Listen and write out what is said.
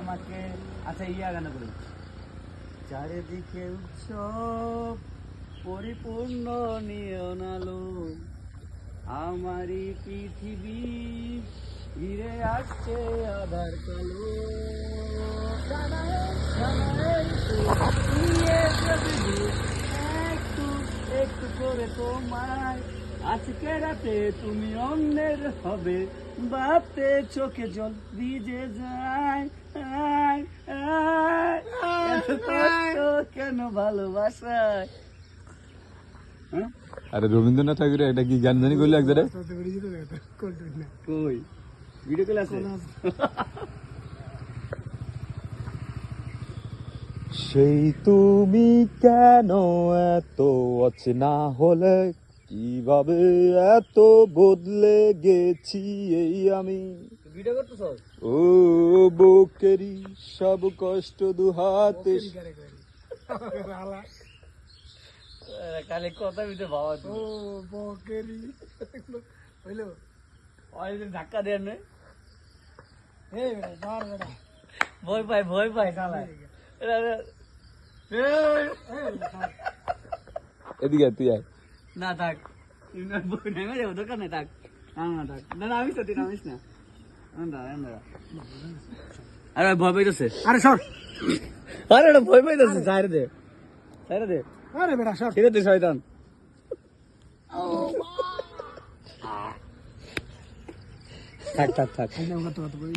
আমাকে আচ্ছা ইয়া গান করি চারিদিকে উৎসব পরিপূর্ণ নিয়ন আলো আমারই পৃথিবী ঘিরে আসছে আধার কালো একটু একটু করে তোমায় আজকে রাতে তুমি অন্যের হবে ভাবতে চোখে জল ভিজে যায় এত কষ্ট কেন ভালোবাসায়। আরে রবীন্দ্রনাথ ঠাকুরের একটা কি গান জানি করলো এক জায়গায় কই ভিডিও কল আছে সেই তুমি কেন এত অচেনা হলে কিভাবে এত বদলে গেছি এই আমি ভিডিও করতেছ ও বুকেরই সব কষ্ট দুহাতে কালে কথা ভিতরে ভাবা ও বকেরি হইলো অনেক ধাক্কা দেন এই ধর বেটা ভয় পাই চালায় এদিকে তুই আয় না থাক নেমে যাবো দোকান নেই থাক না থাক না নামিস না তুই নামিস না আরে ভয় পাইতেছে আরে সর আরে এটা ভয় পাইতেছে সাইরে দে আরে বেটা সর ঠিক আছে শয়তান থাক আমি কথা বলি